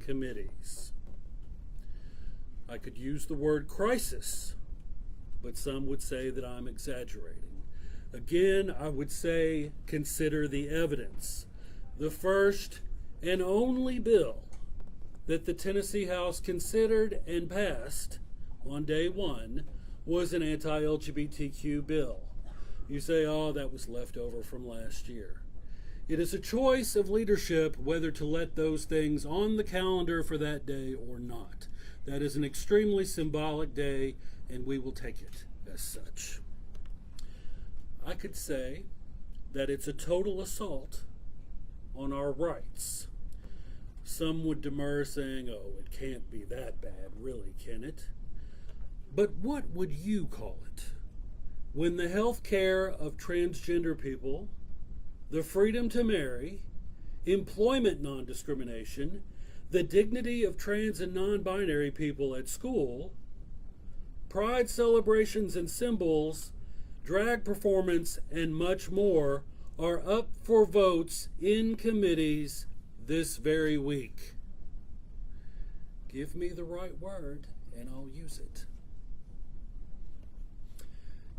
committees. I could use the word crisis, but some would say that I'm exaggerating. Again, I would say consider the evidence. The first and only bill that the Tennessee House considered and passed on day one was an anti-LGBTQ bill. You say, oh, that was left over from last year. It is a choice of leadership whether to let those things on the calendar for that day or not. That is an extremely symbolic day, and we will take it as such. I could say that it's a total assault on our rights. Some would demur, saying, oh, it can't be that bad, really, can it? But what would you call it? When the health care of transgender people, the freedom to marry, employment non-discrimination, the dignity of trans and non-binary people at school, pride celebrations and symbols, drag performance, and much more are up for votes in committees this very week. Give me the right word and I'll use it.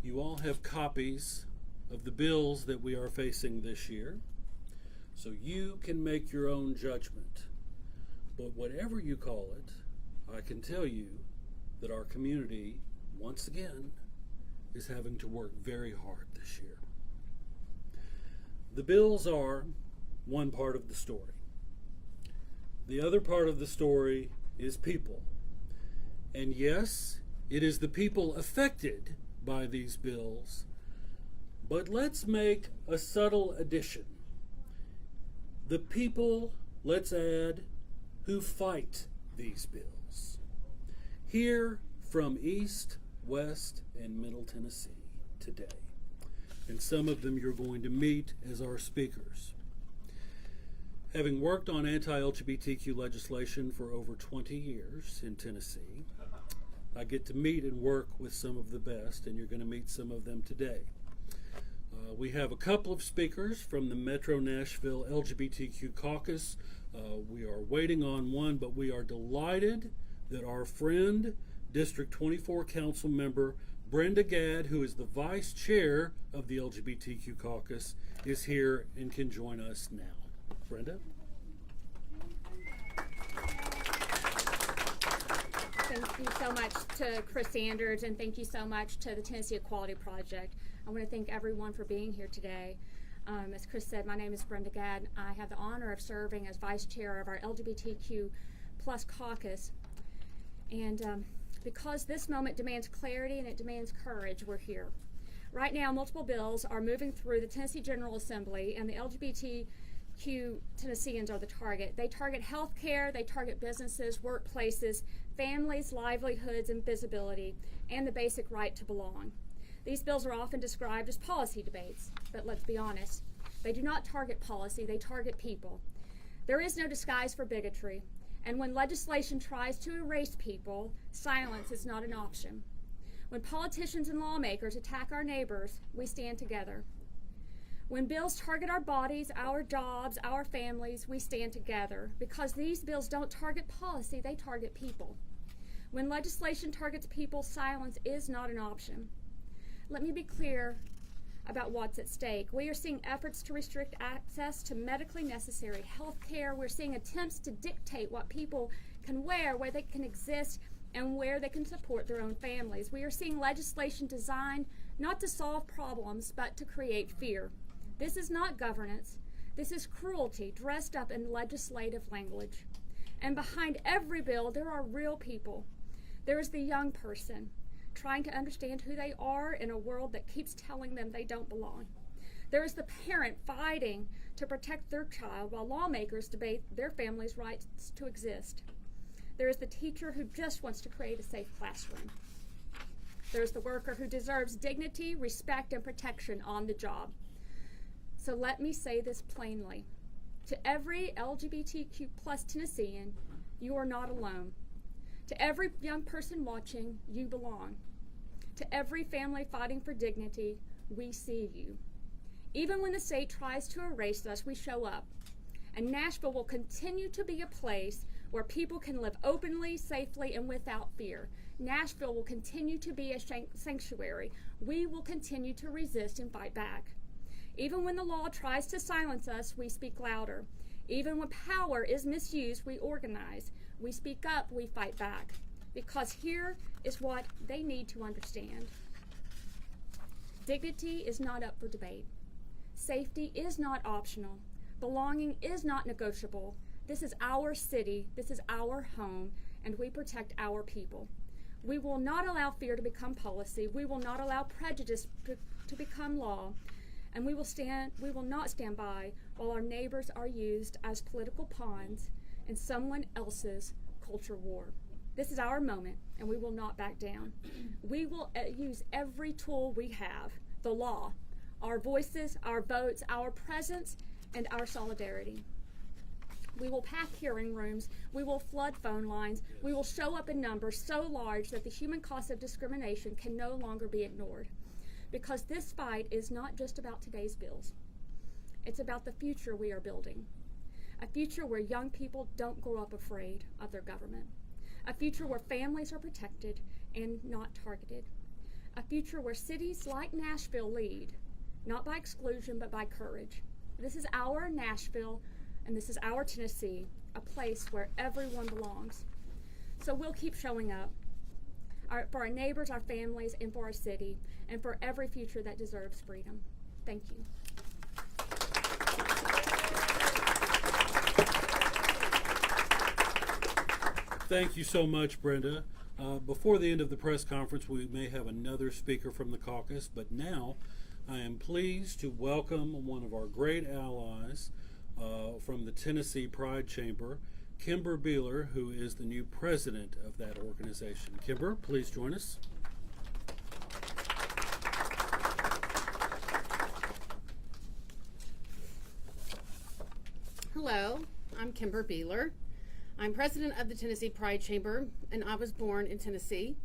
You all have copies of the bills that we are facing this year, so you can make your own judgment. But whatever you call it, I can tell you that our community, once again, is having to work very hard this year. The bills are one part of the story. The other part of the story is people. And yes, it is the people affected by these bills, but let's make a subtle addition. The people, let's add, who fight these bills. Here from East, West, and Middle Tennessee today. And some of them you're going to meet as our speakers. Having worked on anti-LGBTQ legislation for over 20 years in Tennessee, I get to meet and work with some of the best, and you're going to meet some of them today. We have a couple of speakers from the Metro Nashville LGBTQ Caucus. We are waiting on one, but we are delighted that our friend, District 24 Council Member Brenda Gadd, who is the Vice Chair of the LGBTQ Caucus, is here and can join us now. Brenda? Thank you so much to Chris Sanders, and thank you so much to the Tennessee Equality Project. I want to thank everyone for being here today. As Chris said, my name is Brenda Gadd. I have the honor of serving as Vice Chair of our LGBTQ plus caucus. And because this moment demands clarity and it demands courage, we're here. Right now, multiple bills are moving through the Tennessee General Assembly, and the LGBTQ Tennesseans are the target. They target health care, they target businesses, workplaces, families, livelihoods, and visibility, and the basic right to belong. These bills are often described as policy debates, but let's be honest, they do not target policy, they target people. There is no disguise for bigotry, and when legislation tries to erase people, silence is not an option. When politicians and lawmakers attack our neighbors, we stand together. When bills target our bodies, our jobs, our families, we stand together, because these bills don't target policy, they target people. When legislation targets people, silence is not an option. Let me be clear about what's at stake. We are seeing efforts to restrict access to medically necessary health care. We're seeing attempts to dictate what people can wear, where they can exist, and where they can support their own families. We are seeing legislation designed not to solve problems, but to create fear. This is not governance. This is cruelty dressed up in legislative language. And behind every bill, there are real people. There is the young person trying to understand who they are in a world that keeps telling them they don't belong. There is the parent fighting to protect their child while lawmakers debate their family's rights to exist. There is the teacher who just wants to create a safe classroom. There is the worker who deserves dignity, respect, and protection on the job. So let me say this plainly. To every LGBTQ plus Tennessean, you are not alone. To every young person watching, you belong. To every family fighting for dignity, we see you. Even when the state tries to erase us, we show up. And Nashville will continue to be a place where people can live openly, safely, and without fear. Nashville will continue to be a sanctuary. We will continue to resist and fight back. Even when the law tries to silence us, we speak louder. Even when power is misused, we organize. We speak up, we fight back. Because here is what they need to understand. Dignity is not up for debate. Safety is not optional. Belonging is not negotiable. This is our city, this is our home, and we protect our people. We will not allow fear to become policy. We will not allow prejudice to become law. And we will not stand by while our neighbors are used as political pawns in someone else's culture war. This is our moment, and we will not back down. We will use every tool we have, the law, our voices, our votes, our presence, and our solidarity. We will pack hearing rooms. We will flood phone lines. We will show up in numbers so large that the human cost of discrimination can no longer be ignored. Because this fight is not just about today's bills. It's about the future we are building. A future where young people don't grow up afraid of their government. A future where families are protected and not targeted. A future where cities like Nashville lead, not by exclusion, but by courage. This is our Nashville, and this is our Tennessee, a place where everyone belongs. So we'll keep showing up for our neighbors, our families, and for our city, and for every future that deserves freedom. Thank you. Thank you so much, Brenda. Before the end of the press conference, we may have another speaker from the caucus, but now I am pleased to welcome one of our great allies from the Tennessee Pride Chamber, Kimber Beeler, who is the new president of that organization. Kimber, please join us. Hello, I'm Kimber Beeler. I'm president of the Tennessee Pride Chamber, and I was born in Tennessee.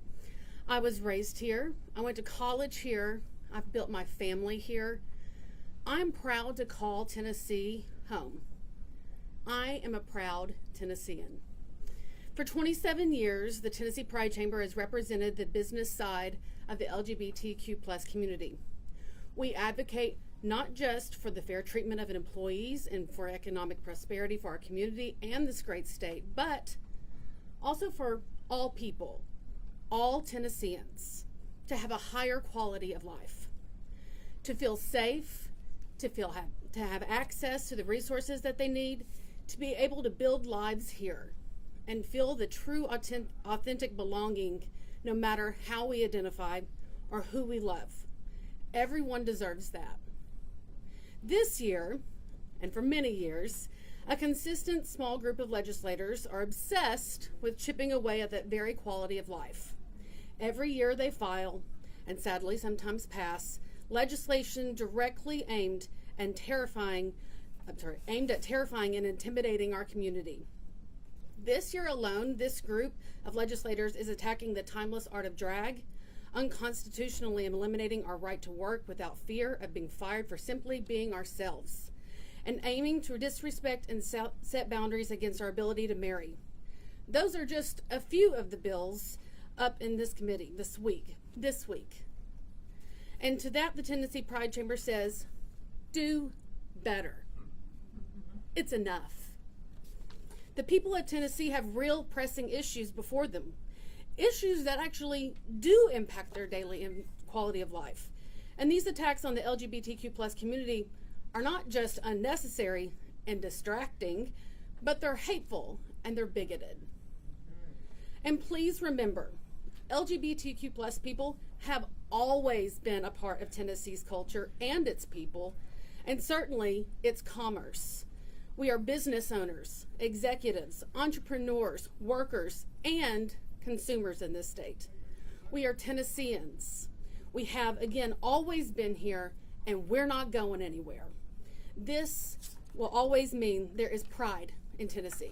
I was raised here. I went to college here. I've built my family here. I'm proud to call Tennessee home. I am a proud Tennessean. For 27 years, the Tennessee Pride Chamber has represented the business side of the LGBTQ+ community. We advocate not just for the fair treatment of employees and for economic prosperity for our community and this great state, but also for all people, all Tennesseans, to have a higher quality of life, to feel safe, to have access to the resources that they need, to be able to build lives here and feel the true authentic belonging no matter how we identify or who we love. Everyone deserves that. This year, and for many years, a consistent small group of legislators are obsessed with chipping away at that very quality of life. Every year they file, and sadly sometimes pass, legislation directly aimed at terrifying and intimidating our community. This year alone, this group of legislators is attacking the timeless art of drag, unconstitutionally eliminating our right to work without fear of being fired for simply being ourselves, and aiming to disrespect and set boundaries against our ability to marry. Those are just a few of the bills up in this committee this week. And to that, the Tennessee Pride Chamber says, do better. It's enough. The people of Tennessee have real pressing issues before them. Issues that actually do impact their daily quality of life. And these attacks on the LGBTQ+ community are not just unnecessary and distracting, but they're hateful and they're bigoted. And please remember, LGBTQ+ people have always been a part of Tennessee's culture and its people, and certainly its commerce. We are business owners, executives, entrepreneurs, workers, and consumers in this state. We are Tennesseans. We have, again, always been here, and we're not going anywhere. This will always mean there is pride in Tennessee.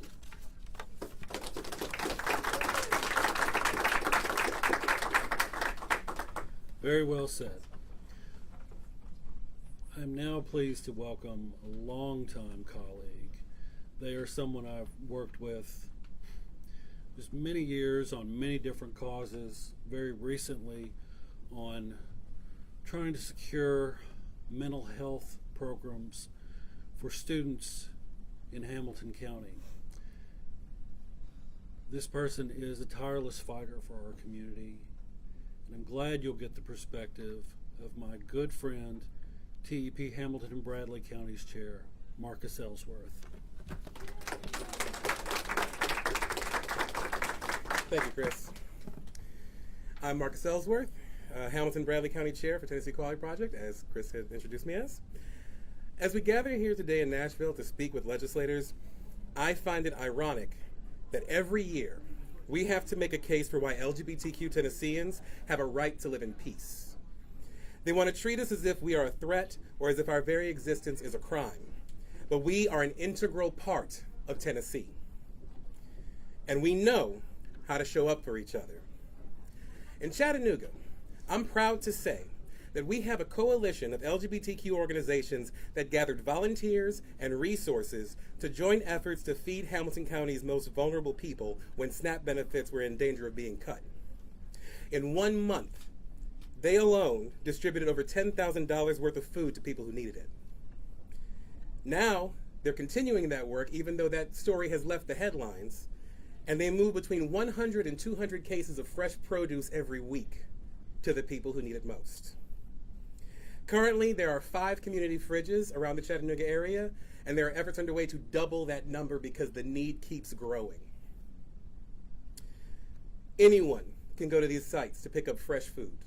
Very well said. I'm now pleased to welcome a longtime colleague They are someone I've worked with just many years on many different causes, very recently on trying to secure mental health programs for students in Hamilton County. This person is a tireless fighter for our community, and I'm glad you'll get the perspective of my good friend, TEP Hamilton and Bradley County's Chair, Marcus Ellsworth. Thank you, Chris. I'm Marcus Ellsworth, Hamilton Bradley County Chair for Tennessee Quality Project, as Chris had introduced me as. As we gather here today in Nashville to speak with legislators, I find it ironic that every year we have to make a case for why LGBTQ Tennesseans have a right to live in peace. They want to treat us as if we are a threat or as if our very existence is a crime. But we are an integral part of Tennessee. And we know how to show up for each other. In Chattanooga, I'm proud to say that we have a coalition of LGBTQ organizations that gathered volunteers and resources to join efforts to feed Hamilton County's most vulnerable people when SNAP benefits were in danger of being cut. In 1 month, they alone distributed over $10,000 worth of food to people who needed it. Now, they're continuing that work even though that story has left the headlines, and they move between 100 and 200 cases of fresh produce every week to the people who need it most. Currently, there are 5 community fridges around the Chattanooga area, and there are efforts underway to double that number because the need keeps growing. Anyone can go to these sites to pick up fresh food.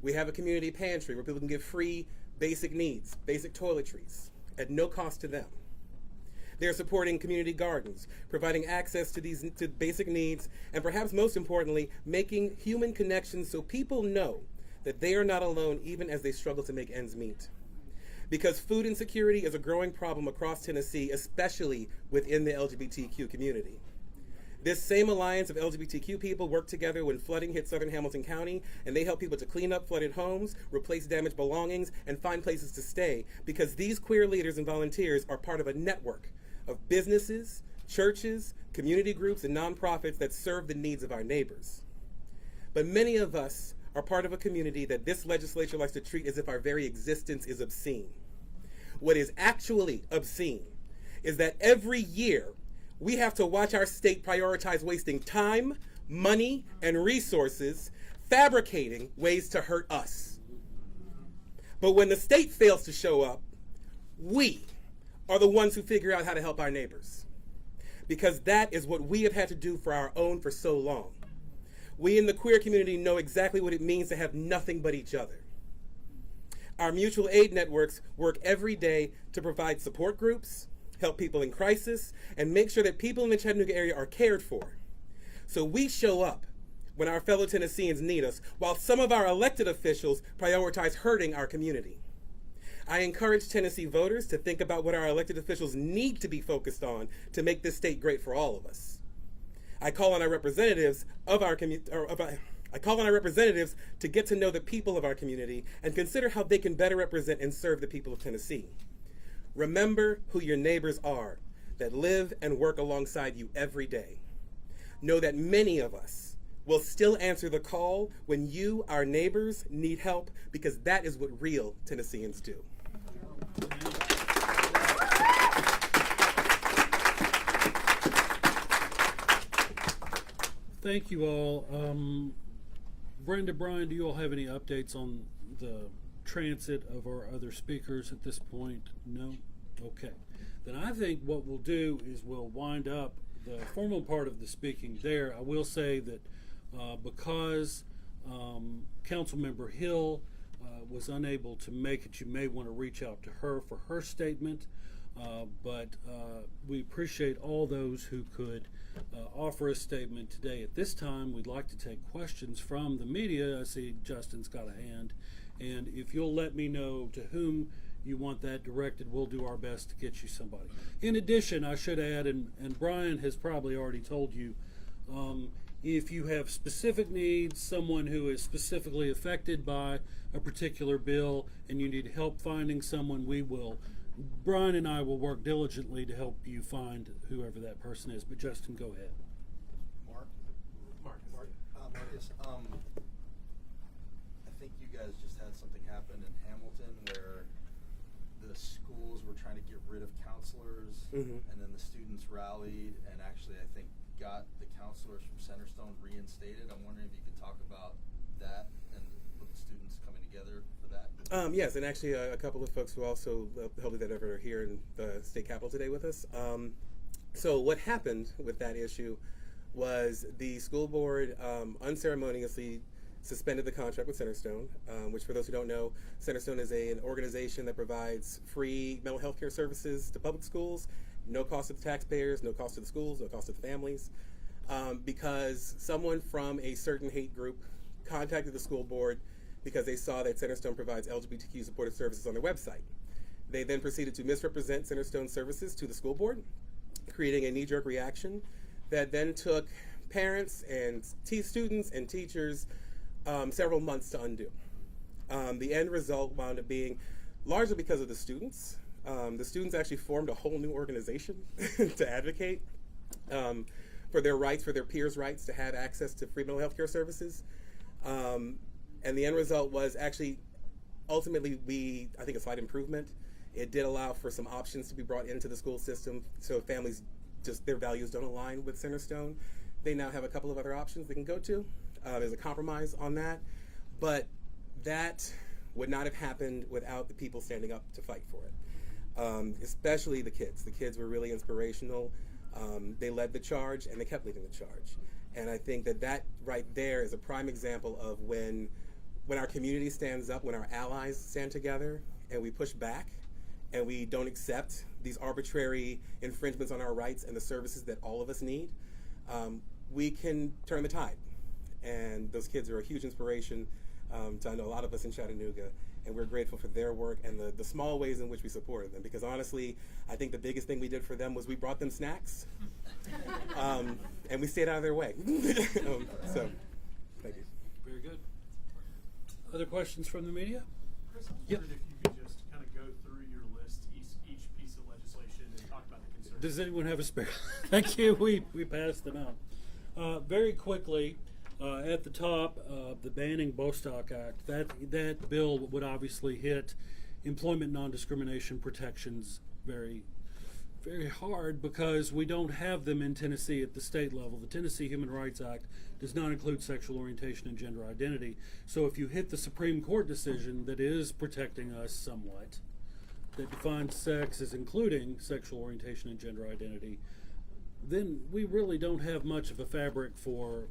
We have a community pantry where people can get free basic needs, basic toiletries, at no cost to them. They're supporting community gardens, providing access to basic needs, and perhaps most importantly, making human connections so people know that they are not alone even as they struggle to make ends meet. Because food insecurity is a growing problem across Tennessee, especially within the LGBTQ community. This same alliance of LGBTQ people worked together when flooding hit southern Hamilton County, and they help people to clean up flooded homes, replace damaged belongings, and find places to stay, because these queer leaders and volunteers are part of a network of businesses, churches, community groups, and nonprofits that serve the needs of our neighbors. But many of us are part of a community that this legislature likes to treat as if our very existence is obscene. What is actually obscene is that every year we have to watch our state prioritize wasting time, money, and resources fabricating ways to hurt us. But when the state fails to show up, we are the ones who figure out how to help our neighbors. Because that is what we have had to do for our own for so long. We in the queer community know exactly what it means to have nothing but each other. Our mutual aid networks work every day to provide support groups, help people in crisis, and make sure that people in the Chattanooga area are cared for. So we show up when our fellow Tennesseans need us, while some of our elected officials prioritize hurting our community. I encourage Tennessee voters to think about what our elected officials need to be focused on to make this state great for all of us. I call on our representatives to get to know the people of our community and consider how they can better represent and serve the people of Tennessee. Remember who your neighbors are that live and work alongside you every day. Know that many of us will still answer the call when you, our neighbors, need help, because that is what real Tennesseans do. Thank you all. Brenda, Brian, do you all have any updates on the transit of our other speakers at this point? No? Okay. Then I think what we'll do is we'll wind up the formal part of the speaking there. I will say that because Councilmember Hill was unable to make it, you may want to reach out to her for her statement. But we appreciate all those who could offer a statement today. At this time, we'd like to take questions from the media. I see Justin's got a hand. And if you'll let me know to whom you want that directed, we'll do our best to get you somebody. In addition, I should add, and Brian has probably already told you, if you have specific needs, someone who is specifically affected by a particular bill, and you need help finding someone, we will Brian and I will work diligently to help you find whoever that person is. But Justin, go ahead. Marcus, I think you guys just had something happen in Hamilton where the schools were trying to get rid of counselors, and then the students rallied and actually, I think, got the counselors from Centerstone reinstated. I'm wondering if you could talk about that and with the students coming together for that. Yes, and actually a couple of folks who also helped with that effort are here in the state capitol today with us. So what happened with that issue was the school board unceremoniously suspended the contract with Centerstone, which for those who don't know, Centerstone is an organization that provides free mental health care services to public schools, no cost to the taxpayers, no cost to the schools, no cost to the families, because someone from a certain hate group contacted the school board because they saw that Centerstone provides LGBTQ supportive services on their website. They then proceeded to misrepresent Centerstone services to the school board, creating a knee-jerk reaction that then took parents and students and teachers several months to undo. The end result wound up being largely because of the students. The students actually formed a whole new organization to advocate for their rights, for their peers' rights to have access to free mental health care services. And the end result was actually, ultimately, I think a slight improvement. It did allow for some options to be brought into the school system so families just their values don't align with Centerstone. They now have a couple of other options they can go to. There's a compromise on that. But that would not have happened without the people standing up to fight for it, especially the kids. The kids were really inspirational. They led the charge, and they kept leading the charge. And I think that right there is a prime example of when our community stands up, when our allies stand together, and we push back, and we don't accept these arbitrary infringements on our rights and the services that all of us need, we can turn the tide. And those kids are a huge inspiration to I know a lot of us in Chattanooga, and we're grateful for their work and the small ways in which we supported them. Because honestly, I think the biggest thing we did for them was we brought them snacks, and we stayed out of their way. So, thank you. Very good. Other questions from the media? Chris, I Yep. wondered if you could just kind of go through your list, each piece of legislation, and talk about the concerns. Does anyone have a spare? Thank you. We passed them out. Very quickly, at the top, the Banning Bostock Act, that bill would obviously hit employment non-discrimination protections very, very hard because we don't have them in Tennessee at the state level. The Tennessee Human Rights Act does not include sexual orientation and gender identity. So if you hit the Supreme Court decision that is protecting us somewhat, that defines sex as including sexual orientation and gender identity, then we really don't have much of a fabric for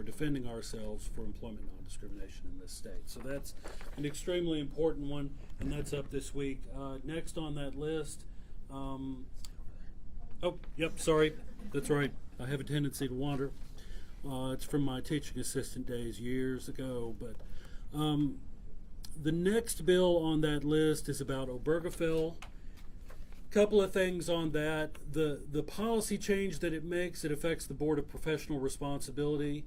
defending ourselves for employment non-discrimination in this state. So that's an extremely important one, and that's up this week. Next on that list, oh, yep, sorry, that's right. I have a tendency to wander. It's from my teaching assistant days years ago, but the next bill on that list is about Obergefell. Couple of things on that. The policy change that it makes, it affects the Board of Professional Responsibility.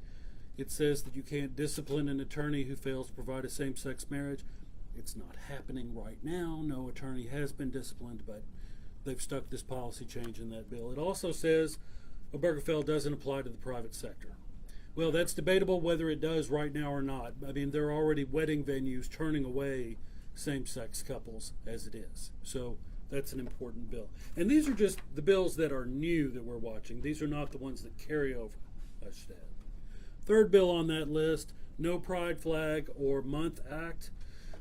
It says that you can't discipline an attorney who fails to provide a same-sex marriage. It's not happening right now. No attorney has been disciplined, but they've stuck this policy change in that bill. It also says Obergefell doesn't apply to the private sector. Well, that's debatable whether it does right now or not. I mean, there are already wedding venues turning away same-sex couples as it is. So that's an important bill. And these are just the bills that are new that we're watching. These are not the ones that carry over, I should add. Third bill on that list, No Pride Flag or Month Act.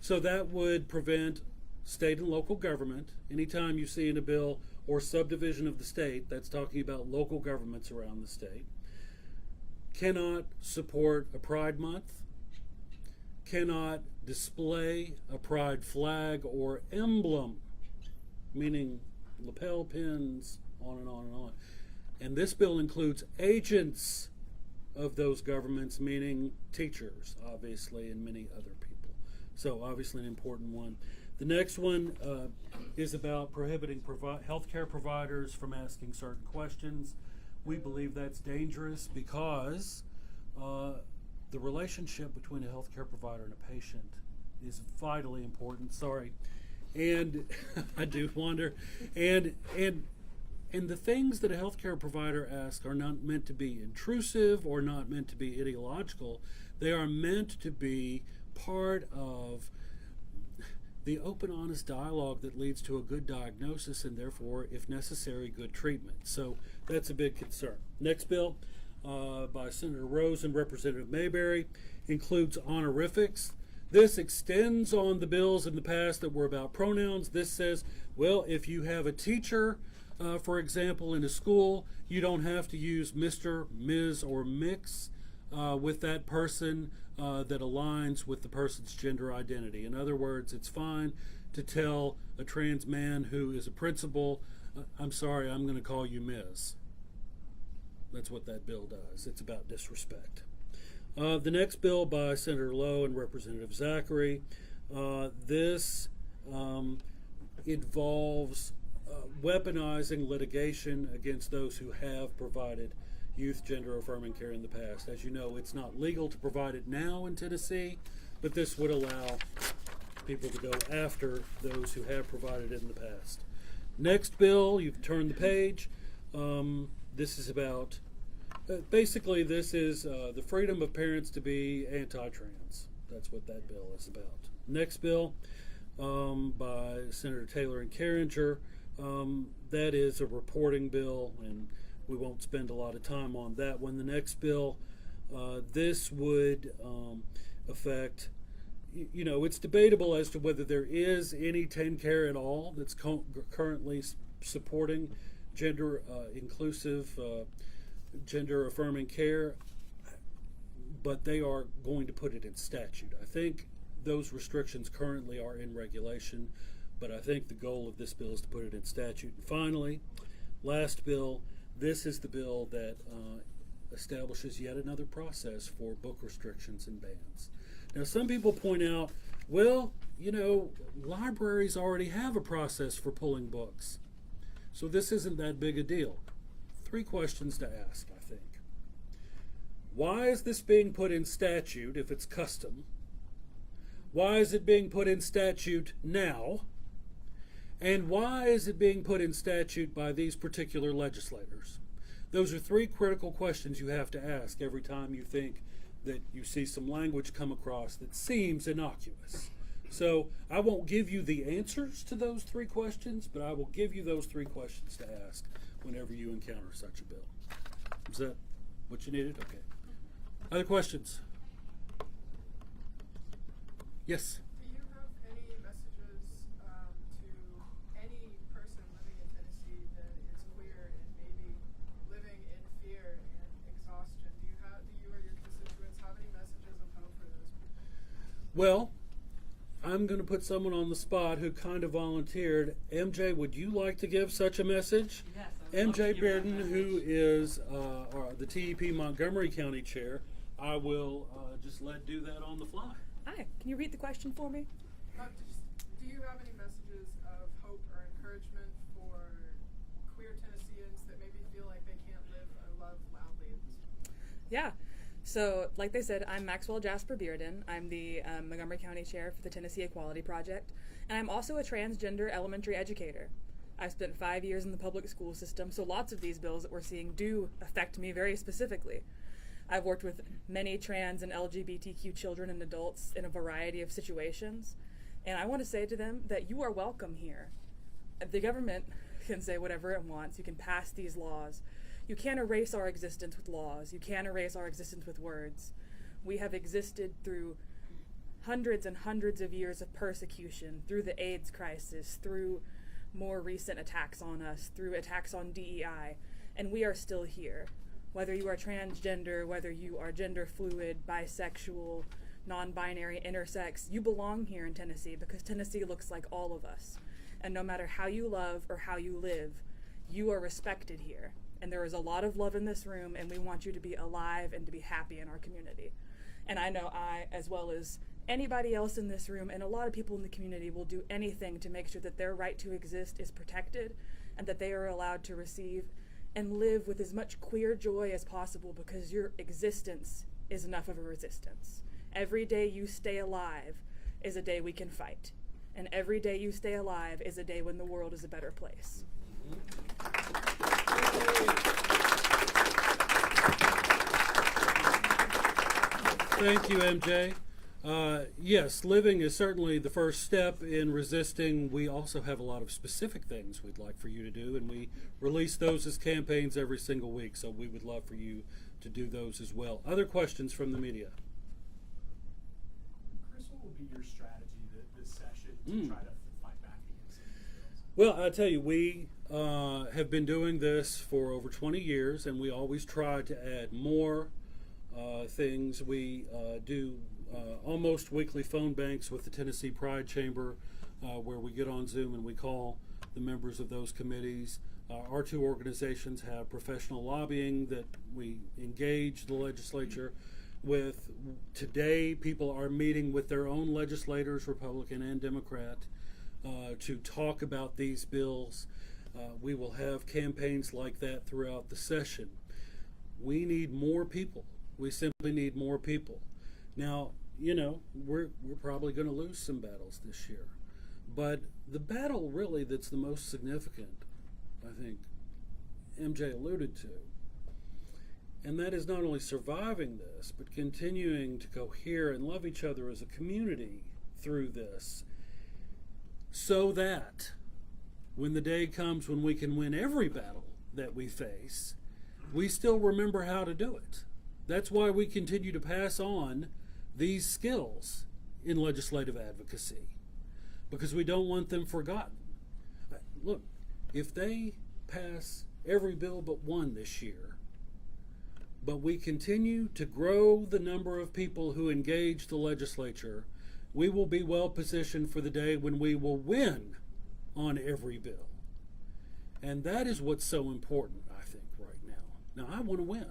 So that would prevent state and local government, anytime you see in a bill or subdivision of the state, that's talking about local governments around the state, cannot support a Pride Month, cannot display a Pride flag or emblem, meaning lapel pins, on and on and on. And this bill includes agents of those governments, meaning teachers, obviously, and many other people. So obviously an important one. The next one is about prohibiting healthcare providers from asking certain questions. We believe that's dangerous because the relationship between a healthcare provider and a patient is vitally important. Sorry, And I do wonder. And the things that a healthcare provider asks are not meant to be intrusive or not meant to be ideological. They are meant to be part of the open, honest dialogue that leads to a good diagnosis and therefore, if necessary, good treatment. So that's a big concern. Next bill by Senator Rose and Representative Mayberry includes honorifics. This extends on the bills in the past that were about pronouns. This says, well, if you have a teacher, for example, in a school, you don't have to use Mr., Ms., or Mix with that person that aligns with the person's gender identity. In other words, it's fine to tell a trans man who is a principal, I'm sorry, I'm going to call you Ms. That's what that bill does. It's about disrespect. The next bill by Senator Lowe and Representative Zachary, this involves weaponizing litigation against those who have provided youth gender affirming care in the past. As you know, it's not legal to provide it now in Tennessee, but this would allow people to go after those who have provided it in the past. Next bill, you've turned the page. This is about, basically this is the freedom of parents to be anti-trans. That's what that bill is about. Next bill by Senator Taylor and Carringer, that is a reporting bill, and we won't spend a lot of time on that one. The next bill, this would affect, it's debatable as to whether there is any TennCare at all that's currently supporting gender inclusive, gender affirming care, but they are going to put it in statute. I think those restrictions currently are in regulation, but I think the goal of this bill is to put it in statute. And finally, last bill, this is the bill that establishes yet another process for book restrictions and bans. Now, some people point out, well, libraries already have a process for pulling books, so this isn't that big a deal. 3 questions to ask, I think. Why is this being put in statute if it's custom? Why is it being put in statute now? And why is it being put in statute by these particular legislators? Those are 3 critical questions you have to ask every time you think that you see some language come across that seems innocuous. So I won't give you the answers to those 3 questions, but I will give you those 3 questions to ask whenever you encounter such a bill. Is that what you needed? Okay. Other questions? Yes? Do you have any messages to any person living in Tennessee that is queer and maybe living in fear and exhaustion? Do you or your constituents have any messages of hope for those people? Well, I'm going to put someone on the spot who kind of volunteered. MJ, would you like to give such a message? Yes. I would love to MJ give that Bearden, message. who is the TEP Montgomery County Chair, I will just do that on the fly. Hi, can you read the question for me? Do you have any messages of hope or encouragement for queer Tennesseans that maybe feel like they can't live or love loudly in this world? Yeah. So, like they said, I'm Maxwell Jasper Bearden. I'm the Montgomery County Chair for the Tennessee Equality Project, and I'm also a transgender elementary educator. I've spent 5 years in the public school system, so lots of these bills that we're seeing do affect me very specifically. I've worked with many trans and LGBTQ children and adults in a variety of situations, and I want to say to them that you are welcome here. The government can say whatever it wants. You can pass these laws. You can't erase our existence with laws. You can't erase our existence with words. We have existed through hundreds and hundreds of years of persecution, through the AIDS crisis, through more recent attacks on us, through attacks on DEI, and we are still here. Whether you are transgender, whether you are gender fluid, bisexual, non-binary, intersex, you belong here in Tennessee because Tennessee looks like all of us. And no matter how you love or how you live, you are respected here. And there is a lot of love in this room, and we want you to be alive and to be happy in our community. And I know I, as well as anybody else in this room and a lot of people in the community, will do anything to make sure that their right to exist is protected and that they are allowed to receive and live with as much queer joy as possible, because your existence is enough of a resistance. Every day you stay alive is a day we can fight. And every day you stay alive is a day when the world is a better place. Thank you, MJ. Yes, living is certainly the first step in resisting. We also have a lot of specific things we'd like for you to do, and we release those as campaigns every single week, so we would love for you to do those as well. Other questions from the media? Chris, what will be your strategy this session to try to fight back against some of these bills? Well, I tell you, we have been doing this for over 20 years, and we always try to add more things. We do almost weekly phone banks with the Tennessee Pride Chamber, where we get on Zoom and we call the members of those committees. Our two organizations have professional lobbying that we engage the legislature with. Today, people are meeting with their own legislators, Republican and Democrat, to talk about these bills. We will have campaigns like that throughout the session. We need more people. We simply need more people. Now, you know, we're probably going to lose some battles this year. But the battle really that's the most significant, I think MJ alluded to, and that is not only surviving this, but continuing to cohere and love each other as a community through this, so that when the day comes when we can win every battle that we face, we still remember how to do it. That's why we continue to pass on these skills in legislative advocacy, because we don't want them forgotten. Look, if they pass every bill but one this year, but we continue to grow the number of people who engage the legislature, we will be well positioned for the day when we will win on every bill. And that is what's so important, I think, right now. Now, I want to win.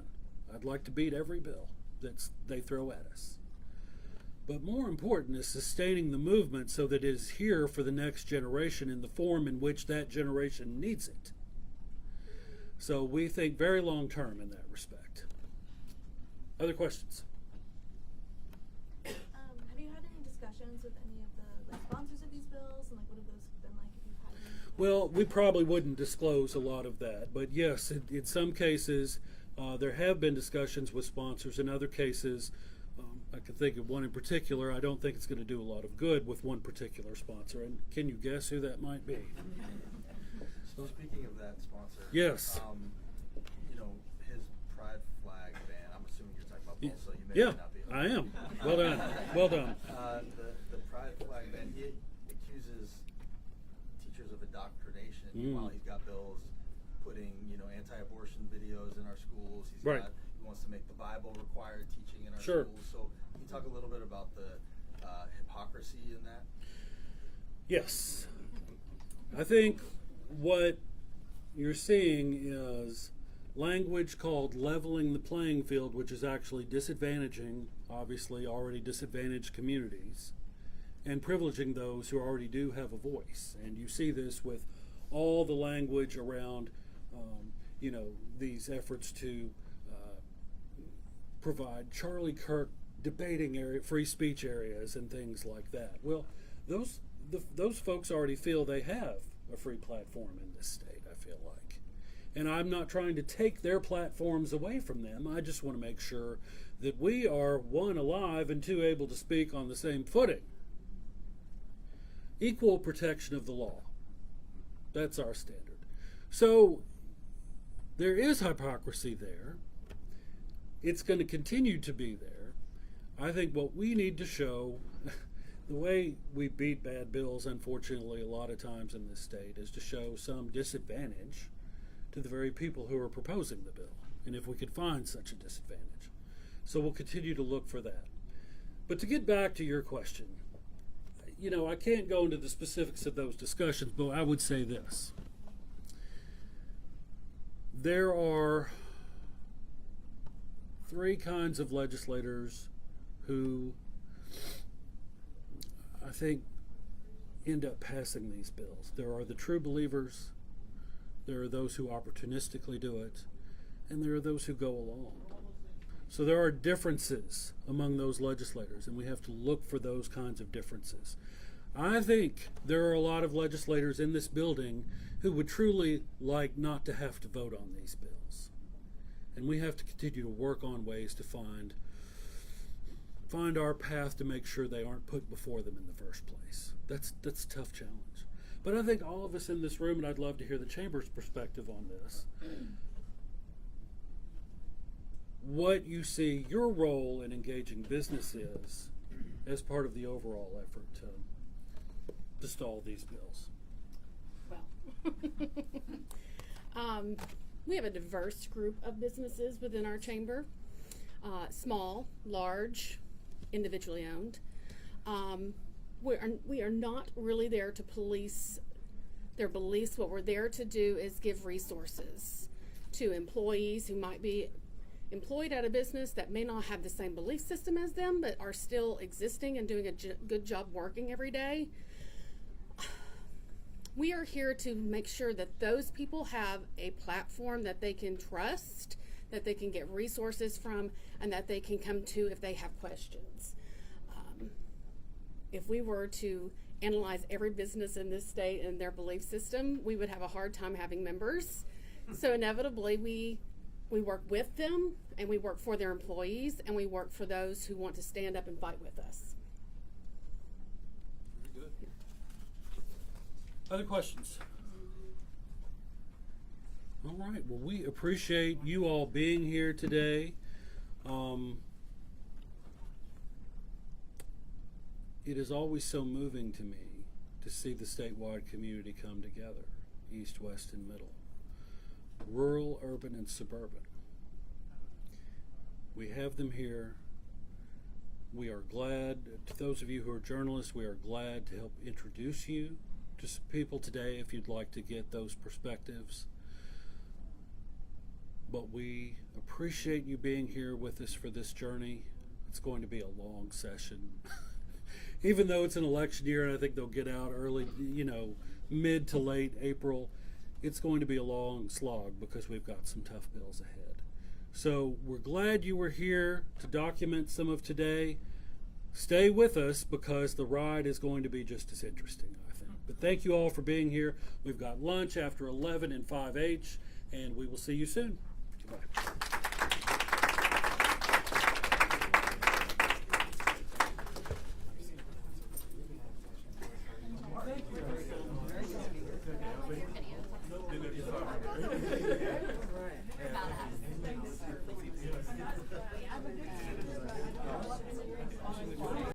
I'd like to beat every bill that they throw at us. But more important is sustaining the movement so that it is here for the next generation in the form in which that generation needs it. So we think very long term in that respect. Other questions? Have you had any discussions with any of the sponsors of these bills, and what have those been like if you've had any? Well, we probably wouldn't disclose a lot of that, but yes, in some cases there have been discussions with sponsors. In other cases, I can think of one in particular. I don't think it's going to do a lot of good with one particular sponsor. And can you guess who that might be? So speaking of that sponsor, Yes. You know, his pride flag ban, I'm assuming you're talking about Paul, so you may Yeah, or may not be. I am. Well done. Well done. The pride flag ban, he accuses teachers of indoctrination while he's got bills putting, anti-abortion videos in our schools. He wants to make the Bible required teaching in our schools. So can you talk a little bit about the hypocrisy in that? Yes. I think what you're seeing is language called leveling the playing field, which is actually disadvantaging, obviously, already disadvantaged communities and privileging those who already do have a voice. And you see this with all the language around, these efforts to provide Charlie Kirk debating area, free speech areas and things like that. Well, those folks already feel they have a free platform in this state, I feel like. And I'm not trying to take their platforms away from them. I just want to make sure that we are, one, alive, and two, able to speak on the same footing. Equal protection of the law. That's our standard. So there is hypocrisy there. It's going to continue to be there. I think what we need to show, the way we beat bad bills, unfortunately, a lot of times in this state, is to show some disadvantage to the very people who are proposing the bill, and if we could find such a disadvantage. So we'll continue to look for that. But to get back to your question, I can't go into the specifics of those discussions, but I would say this. There are three kinds of legislators who I think end up passing these bills. There are the true believers, there are those who opportunistically do it, and there are those who go along. So there are differences among those legislators, and we have to look for those kinds of differences. I think there are a lot of legislators in this building who would truly like not to have to vote on these bills. And we have to continue to work on ways to find our path to make sure they aren't put before them in the first place. That's a tough challenge. But I think all of us in this room, and I'd love to hear the Chamber's perspective on this, what you see your role in engaging business is as part of the overall effort to stall these bills. Well, we have a diverse group of businesses within our chamber, small, large, individually owned. We are not really there to police their beliefs. What we're there to do is give resources to employees who might be employed at a business that may not have the same belief system as them, but are still existing and doing a good job working every day. We are here to make sure that those people have a platform that they can trust, that they can get resources from, and that they can come to if they have questions. If we were to analyze every business in this state and their belief system, we would have a hard time having members. So inevitably, we work with them, and we work for their employees, and we work for those who want to stand up and fight with us. Very good. Other questions? All right. Well, we appreciate you all being here today. It is always so moving to me to see the statewide community come together, east, west, and middle, rural, urban, and suburban. We have them here. We are glad, to those of you who are journalists, we are glad to help introduce you to some people today if you'd like to get those perspectives. But we appreciate you being here with us for this journey. It's going to be a long session. Even though it's an election year and I think they'll get out early, mid to late April, it's going to be a long slog because we've got some tough bills ahead. So we're glad you were here to document some of today. Stay with us because the ride is going to be just as interesting, I think. But thank you all for being here. We've got lunch after 11 in 5H, and we will see you soon. Goodbye.